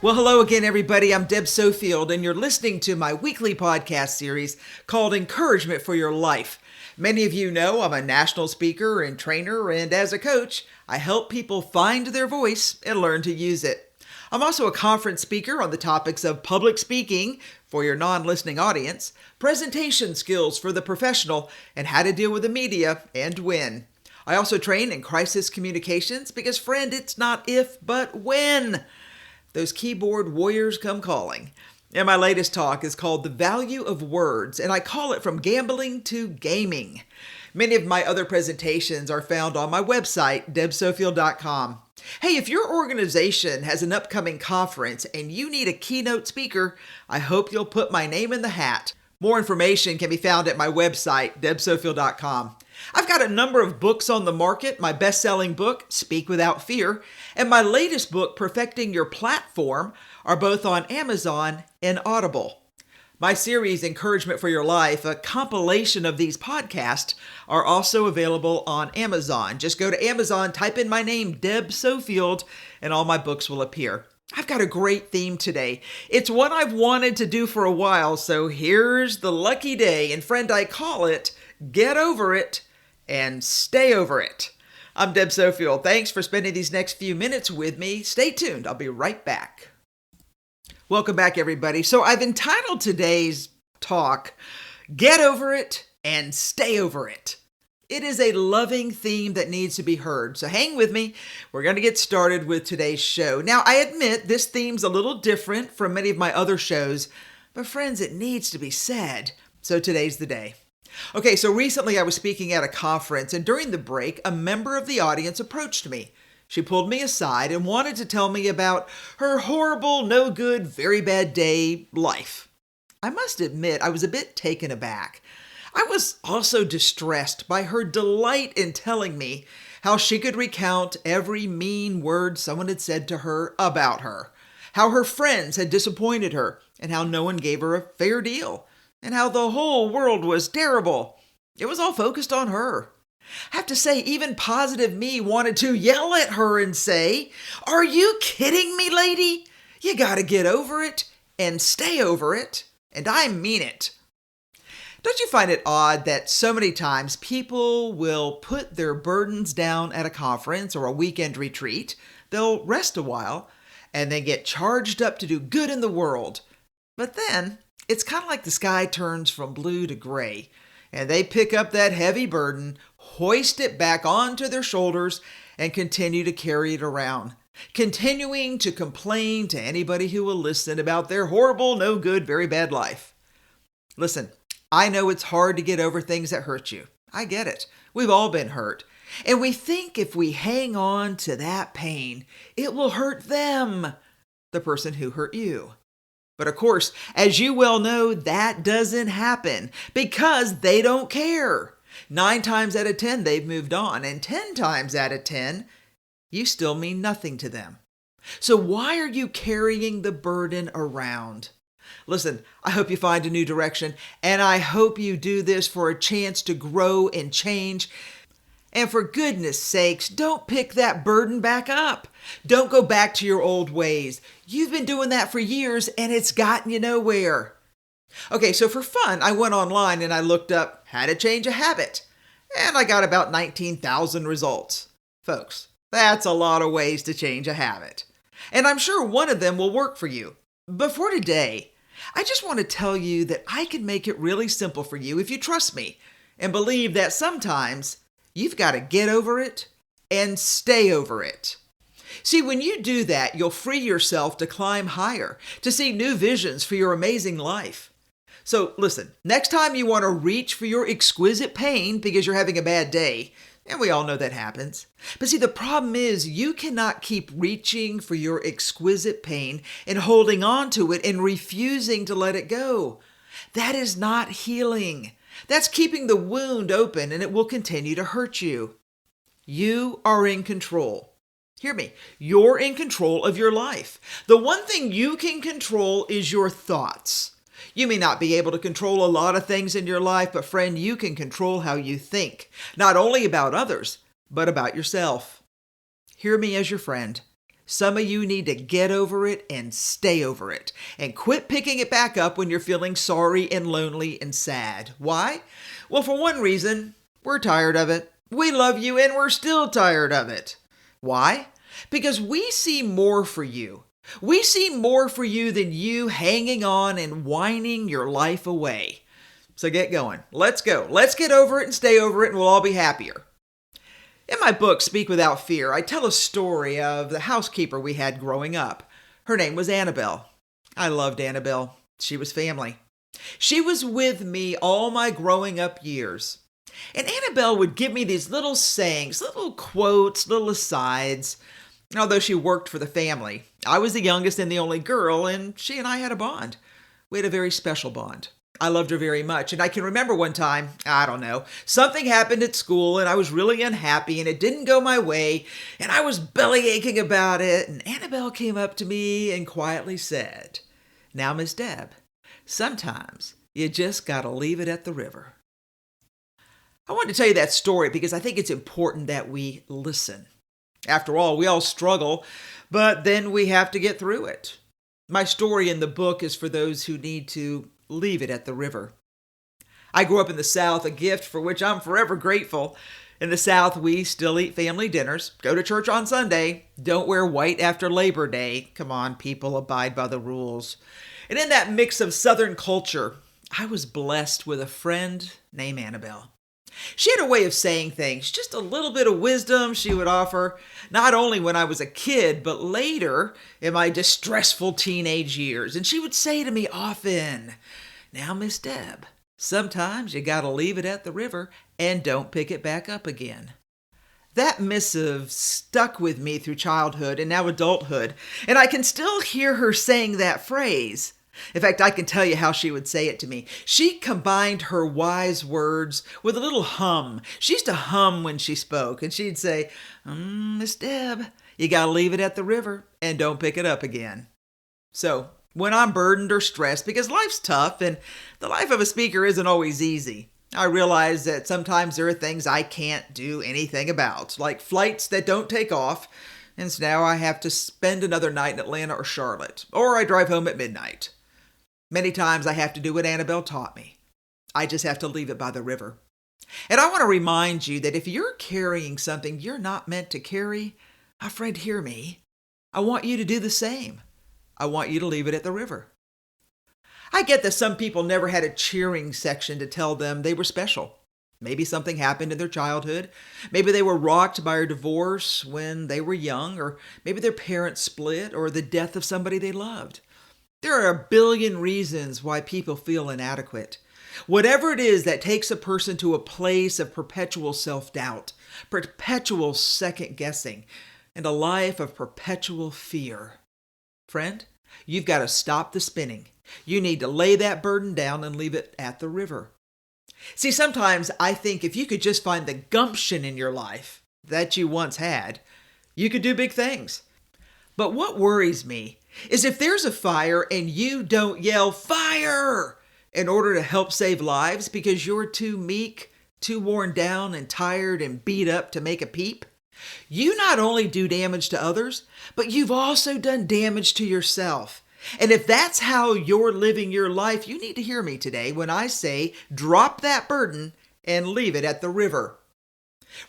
Well, hello again, everybody. I'm Deb Sofield, and you're listening to my weekly podcast series called Encouragement for Your Life. Many of you know I'm a national speaker and trainer, and as a coach, I help people find their voice and learn to use it. I'm also a conference speaker on the topics of public speaking for your non-listening audience, presentation skills for the professional, and how to deal with the media and win. I also train in crisis communications because, friend, it's not if, but when. Those keyboard warriors come calling. And my latest talk is called The Value of Words, and I call it From Gambling to Gaming. Many of my other presentations are found on my website, debsofield.com. Hey, if your organization has an upcoming conference and you need a keynote speaker, I hope you'll put my name in the hat. More information can be found at my website, debsofield.com. I've got a number of books on the market, my best-selling book, Speak Without Fear, and my latest book, Perfecting Your Platform, are both on Amazon and Audible. My series, Encouragement for Your Life, a compilation of these podcasts, are also available on Amazon. Just go to Amazon, type in my name, Deb Sofield, and all my books will appear. I've got a great theme today. It's one I've wanted to do for a while, so here's the lucky day. And friend, I call it Get Over It and Stay Over It. I'm Deb Sofield. Thanks for spending these next few minutes with me. Stay tuned. I'll be right back. Welcome back, everybody. So I've entitled today's talk, Get Over It and Stay Over It. It is a loving theme that needs to be heard. So hang with me. We're going to get started with today's show. Now, I admit this theme's a little different from many of my other shows, but friends, it needs to be said. So today's the day. Okay, so recently I was speaking at a conference, and during the break, a member of the audience approached me. She pulled me aside and wanted to tell me about her horrible, no good, very bad day life. I must admit, I was a bit taken aback. I was also distressed by her delight in telling me how she could recount every mean word someone had said to her about her, how her friends had disappointed her, and how no one gave her a fair deal, and how the whole world was terrible. It was all focused on her. I have to say, even positive me wanted to yell at her and say, "Are you kidding me, lady? You gotta get over it and stay over it." And I mean it. Don't you find it odd that so many times people will put their burdens down at a conference or a weekend retreat, they'll rest a while, and then get charged up to do good in the world. But then, it's kind of like the sky turns from blue to gray, and they pick up that heavy burden, hoist it back onto their shoulders, and continue to carry it around, continuing to complain to anybody who will listen about their horrible, no good, very bad life. Listen, I know it's hard to get over things that hurt you. I get it. We've all been hurt. And we think if we hang on to that pain, it will hurt them, the person who hurt you. But of course, as you well know, that doesn't happen because they don't care. 9 times out of 10, they've moved on. And 10 times out of 10, you still mean nothing to them. So why are you carrying the burden around? Listen, I hope you find a new direction, and I hope you do this for a chance to grow and change. And for goodness sakes, don't pick that burden back up. Don't go back to your old ways. You've been doing that for years, and it's gotten you nowhere. Okay, so for fun, I went online and I looked up how to change a habit, and I got about 19,000 results. Folks, that's a lot of ways to change a habit. And I'm sure one of them will work for you. But for today, I just want to tell you that I can make it really simple for you if you trust me and believe that sometimes you've got to get over it and stay over it. See, when you do that, you'll free yourself to climb higher, to see new visions for your amazing life. So listen, next time you want to reach for your exquisite pain because you're having a bad day, and we all know that happens. But see, the problem is you cannot keep reaching for your exquisite pain and holding on to it and refusing to let it go. That is not healing. That's keeping the wound open, and it will continue to hurt you. You are in control. Hear me. You're in control of your life. The one thing you can control is your thoughts. You may not be able to control a lot of things in your life, but friend, you can control how you think, not only about others, but about yourself. Hear me as your friend. Some of you need to get over it and stay over it and quit picking it back up when you're feeling sorry and lonely and sad. Why? Well, for one reason, we're tired of it. We love you and we're still tired of it. Why? Because we see more for you. We see more for you than you hanging on and whining your life away. So get going. Let's go. Let's get over it and stay over it and we'll all be happier. In my book, Speak Without Fear, I tell a story of the housekeeper we had growing up. Her name was Annabelle. I loved Annabelle. She was family. She was with me all my growing up years. And Annabelle would give me these little sayings, little quotes, little asides. Although she worked for the family, I was the youngest and the only girl, and she and I had a bond. We had a very special bond. I loved her very much, and I can remember one time, I don't know, something happened at school, and I was really unhappy, and it didn't go my way, and I was belly aching about it, and Annabelle came up to me and quietly said, "Now, Miss Deb, sometimes you just gotta leave it at the river." I wanted to tell you that story because I think it's important that we listen. After all, we all struggle, but then we have to get through it. My story in the book is for those who need to leave it at the river. I grew up in the South, a gift for which I'm forever grateful. In the South, we still eat family dinners, go to church on Sunday, don't wear white after Labor Day. Come on, people, abide by the rules. And in that mix of Southern culture, I was blessed with a friend named Annabelle. She had a way of saying things, just a little bit of wisdom she would offer, not only when I was a kid, but later in my distressful teenage years. And she would say to me often, "Now, Miss Deb, sometimes you gotta leave it at the river and don't pick it back up again." That missive stuck with me through childhood and now adulthood, and I can still hear her saying that phrase. In fact, I can tell you how she would say it to me. She combined her wise words with a little hum. She used to hum when she spoke, and she'd say, "Miss Deb, you gotta leave it at the river and don't pick it up again." So, when I'm burdened or stressed, because life's tough and the life of a speaker isn't always easy, I realize that sometimes there are things I can't do anything about, like flights that don't take off, and so now I have to spend another night in Atlanta or Charlotte, or I drive home at midnight. Many times I have to do what Annabelle taught me. I just have to leave it by the river. And I want to remind you that if you're carrying something you're not meant to carry, my friend, hear me. I want you to do the same. I want you to leave it at the river. I get that some people never had a cheering section to tell them they were special. Maybe something happened in their childhood. Maybe they were rocked by a divorce when they were young, or maybe their parents split, or the death of somebody they loved. There are a billion reasons why people feel inadequate. Whatever it is that takes a person to a place of perpetual self-doubt, perpetual second-guessing, and a life of perpetual fear. Friend, you've got to stop the spinning. You need to lay that burden down and leave it at the river. See, sometimes I think if you could just find the gumption in your life that you once had, you could do big things. But what worries me is if there's a fire and you don't yell "fire" in order to help save lives because you're too meek, too worn down and tired and beat up to make a peep, you not only do damage to others, but you've also done damage to yourself. And if that's how you're living your life, you need to hear me today when I say drop that burden and leave it at the river.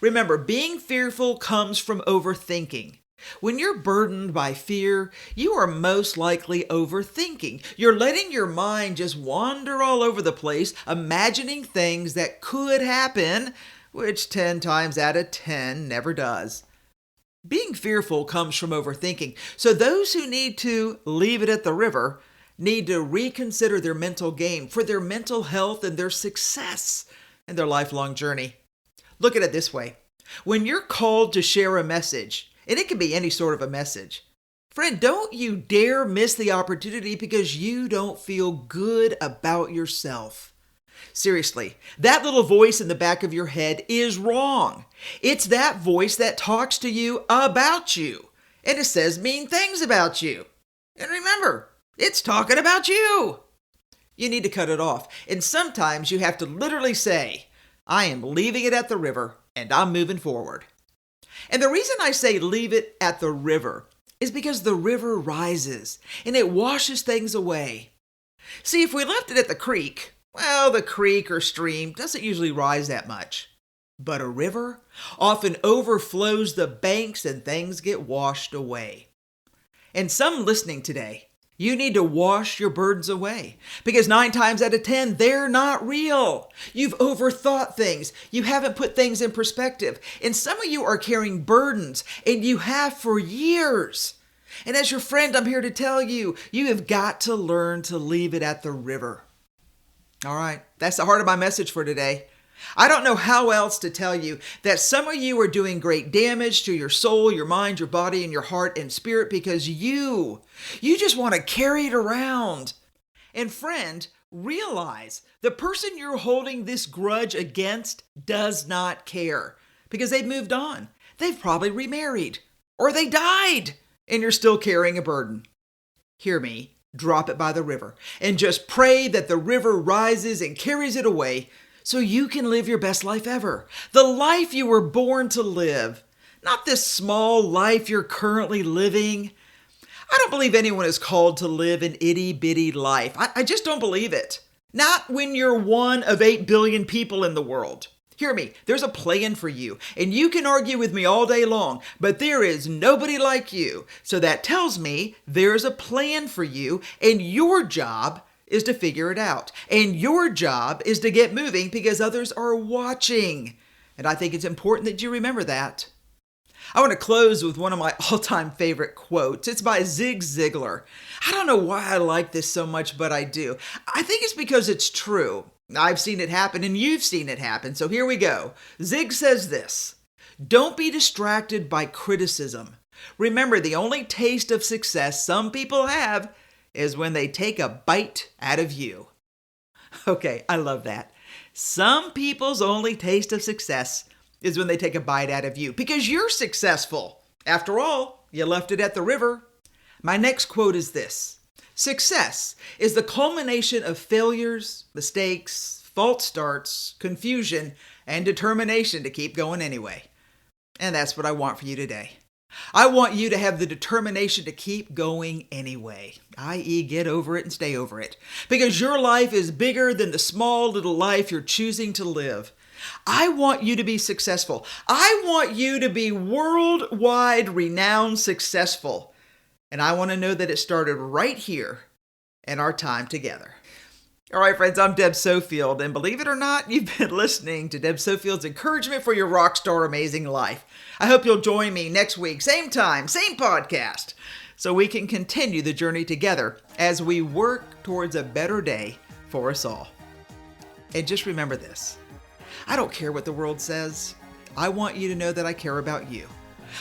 Remember, being fearful comes from overthinking. When you're burdened by fear, you are most likely overthinking. You're letting your mind just wander all over the place, imagining things that could happen, which 10 times out of 10 never does. Being fearful comes from overthinking. So those who need to leave it at the river need to reconsider their mental game for their mental health and their success in their lifelong journey. Look at it this way. When you're called to share a message, and it can be any sort of a message, friend, don't you dare miss the opportunity because you don't feel good about yourself. Seriously, that little voice in the back of your head is wrong. It's that voice that talks to you about you, and it says mean things about you. And remember, it's talking about you. You need to cut it off. And sometimes you have to literally say, "I am leaving it at the river and I'm moving forward." And the reason I say leave it at the river is because the river rises and it washes things away. See, if we left it at the creek, well, the creek or stream doesn't usually rise that much. But a river often overflows the banks and things get washed away. And some listening today, you need to wash your burdens away because 9 times out of 10, they're not real. You've overthought things. You haven't put things in perspective. And some of you are carrying burdens, and you have for years. And as your friend, I'm here to tell you, you have got to learn to leave it at the river. All right, that's the heart of my message for today. I don't know how else to tell you that some of you are doing great damage to your soul, your mind, your body, and your heart and spirit because you just want to carry it around. And friend, realize the person you're holding this grudge against does not care because they've moved on. They've probably remarried or they died and you're still carrying a burden. Hear me, drop it by the river and just pray that the river rises and carries it away so you can live your best life ever. The life you were born to live, not this small life you're currently living. I don't believe anyone is called to live an itty-bitty life. I just don't believe it. Not when you're one of 8 billion people in the world. Hear me, there's a plan for you, and you can argue with me all day long, but there is nobody like you. So that tells me there's a plan for you, and your job is to figure it out. And your job is to get moving because others are watching. And I think it's important that you remember that. I want to close with one of my all-time favorite quotes. It's by Zig Ziglar. I don't know why I like this so much, but I do. I think it's because it's true. I've seen it happen and you've seen it happen. So here we go. Zig says this: don't be distracted by criticism. Remember, the only taste of success some people have is when they take a bite out of you. Okay, I love that. Some people's only taste of success is when they take a bite out of you because you're successful. After all, you left it at the river. My next quote is this: success is the culmination of failures, mistakes, false starts, confusion, and determination to keep going anyway. And that's what I want for you today. I want you to have the determination to keep going anyway, i.e. get over it and stay over it, because your life is bigger than the small little life you're choosing to live. I want you to be successful. I want you to be worldwide renowned successful. And I want to know that it started right here in our time together. All right, friends, I'm Deb Sofield, and believe it or not, you've been listening to Deb Sofield's Encouragement for Your Rockstar Amazing Life. I hope you'll join me next week, same time, same podcast, so we can continue the journey together as we work towards a better day for us all. And just remember this: I don't care what the world says. I want you to know that I care about you.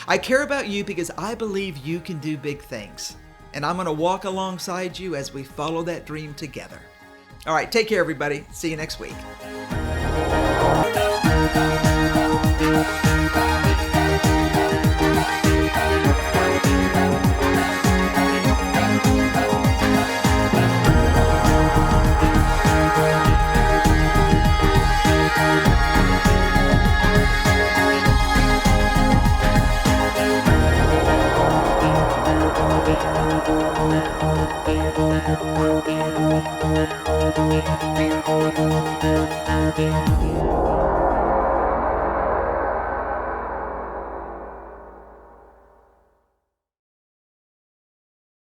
I care about you because I believe you can do big things. And I'm going to walk alongside you as we follow that dream together. All right, take care, everybody. See you next week. Thank you.